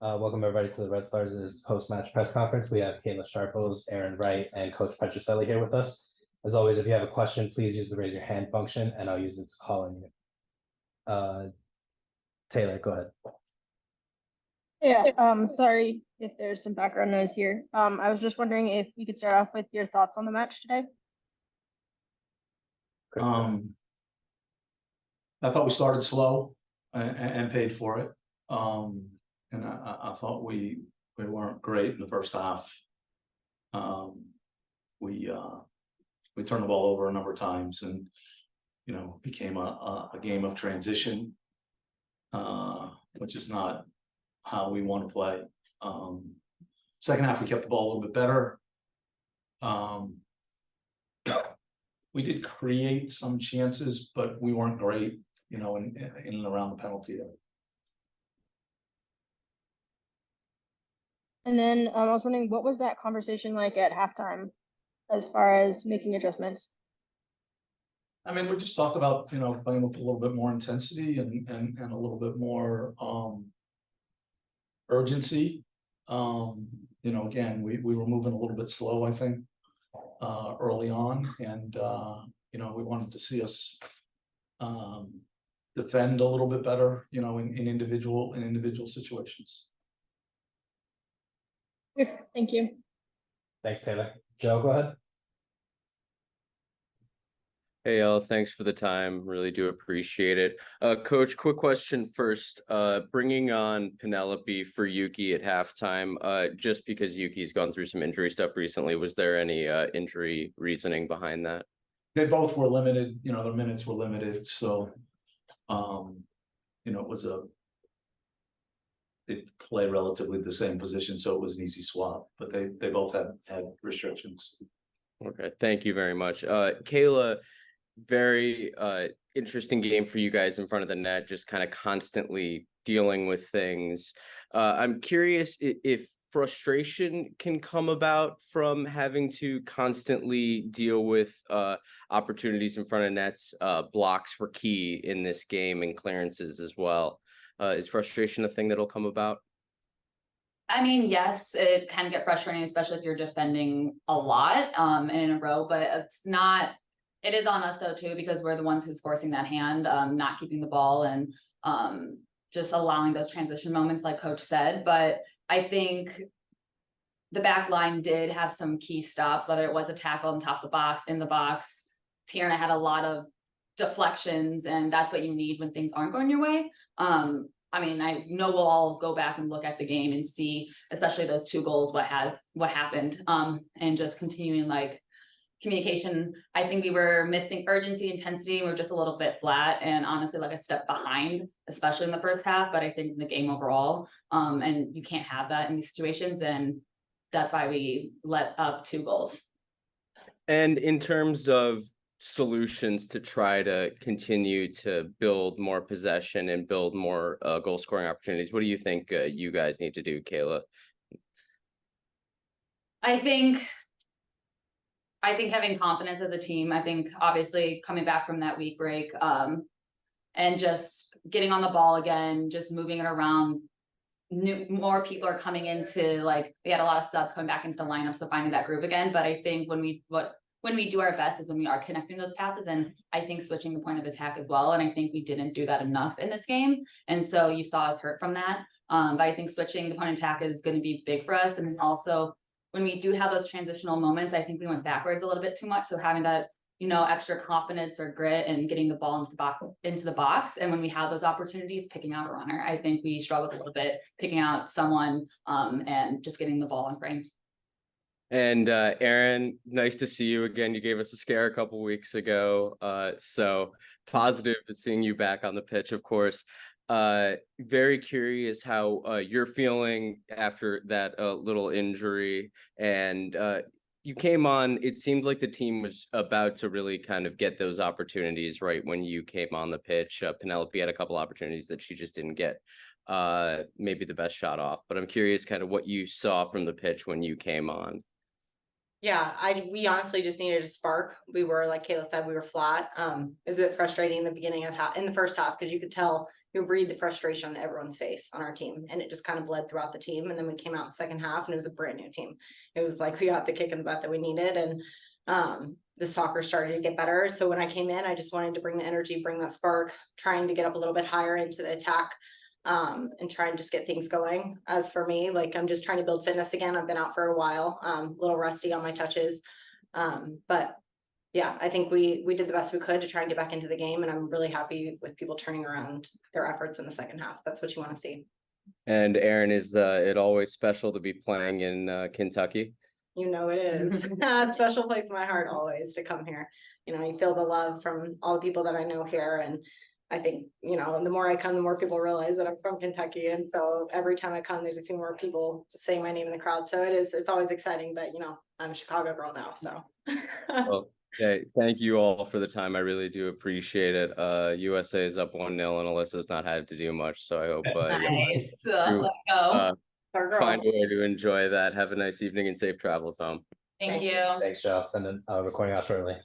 Welcome everybody to the Red Stars' post-match press conference. We have Kayla Sharples, Arin, Wright, and Coach Petrucelli here with us. As always, if you have a question, please use the raise your hand function, and I'll use it to call on you. Taylor, go ahead. Yeah, sorry if there's some background noise here. I was just wondering if you could start off with your thoughts on the match today. I thought we started slow and paid for it. And I thought we weren't great in the first half. We turned the ball over a number of times, and became a game of transition, which is not how we want to play. Second half we kept the ball a little bit better. We did create some chances, but we weren't great, in and around the penalty area. And then I was wondering, what was that conversation like at halftime as far as making adjustments? I mean, we just talked about, playing with a little bit more intensity and a little bit more urgency. Again, we were moving a little bit slow, I think, early on, and we wanted to see us defend a little bit better, in individual situations. Thank you. Thanks, Taylor. Joe, go ahead. Hey, y'all, thanks for the time. Really do appreciate it. Coach, quick question first. Bringing on Penelope for Yuki at halftime, just because Yuki's gone through some injury stuff recently, was there any injury reasoning behind that? They both were limited, their minutes were limited, so it was they play relatively the same position, so it was an easy swap, but they both had restrictions. Okay, thank you very much. Kayla, very interesting game for you guys in front of the net, just kind of constantly dealing with things. I'm curious if frustration can come about from having to constantly deal with opportunities in front of nets. Blocks were key in this game, and clearances as well. Is frustration a thing that'll come about? I mean, yes, it can get frustrating, especially if you're defending a lot in a row, but it's not. It is on us though too, because we're the ones who's forcing that hand, not keeping the ball, and just allowing those transition moments, like Coach said. But I think the back line did have some key stops, whether it was a tackle on top of the box, in the box. Tierna had a lot of deflections, and that's what you need when things aren't going your way. I mean, I know we'll all go back and look at the game and see, especially those two goals, what happened, and just continuing like communication. I think we were missing urgency, intensity. We were just a little bit flat, and honestly, like a step behind, especially in the first half. But I think in the game overall, and you can't have that in these situations, and that's why we let up 2 goals. And in terms of solutions to try to continue to build more possession and build more goal scoring opportunities, what do you think you guys need to do, Kayla? I think having confidence of the team. I think obviously coming back from that week break, and just getting on the ball again, just moving it around. More people are coming into, like, we had a lot of subs coming back into the lineup, so finding that groove again. But I think when we do our best is when we are connecting those passes, and I think switching the point of attack as well. And I think we didn't do that enough in this game, and so you saw us hurt from that. But I think switching the point of attack is going to be big for us. And then also when we do have those transitional moments, I think we went backwards a little bit too much. So having that, extra confidence or grit and getting the ball into the box. And when we have those opportunities, picking out a runner, I think we struggled a little bit picking out someone, and just getting the ball in frame. And Arin, nice to see you again. You gave us a scare a couple weeks ago. So positive seeing you back on the pitch, of course. Very curious how you're feeling after that little injury. And you came on, it seemed like the team was about to really kind of get those opportunities right when you came on the pitch. Penelope had a couple opportunities that she just didn't get maybe the best shot off. But I'm curious kind of what you saw from the pitch when you came on. Yeah, we honestly just needed a spark. We were, like Kayla said, we were flat. It was a bit frustrating in the beginning of in the first half, because you could tell you read the frustration on everyone's face on our team, and it just kind of bled throughout the team. And then we came out the second half and it was a brand new team. It was like we got the kick in the butt that we needed, and the soccer started to get better. So when I came in, I just wanted to bring the energy, bring that spark, trying to get up a little bit higher into the attack, and try and just get things going. As for me, like, I'm just trying to build fitness again. I've been out for a while, a little rusty on my touches. But yeah, I think we did the best we could to try and get back into the game, and I'm really happy with people turning around their efforts in the second half. That's what you want to see. And Arin, is it always special to be playing in Kentucky? You know it is. A special place in my heart always to come here. You know, you feel the love from all the people that I know here, and I think, you know, the more I come, the more people realize that I'm from Kentucky. And so every time I come, there's a few more people saying my name in the crowd. So it's always exciting, but you know, I'm a Chicago girl now, so. Well, okay, thank you all for the time. I really do appreciate it. USA is up 1-0 and Alyssa's not had to do much, so I hope Nice. you, Let's go. Our girl. find a way to enjoy that. Have a nice evening and safe travels home. Thank Thanks. you. Thanks, Joe. Send a recording out shortly.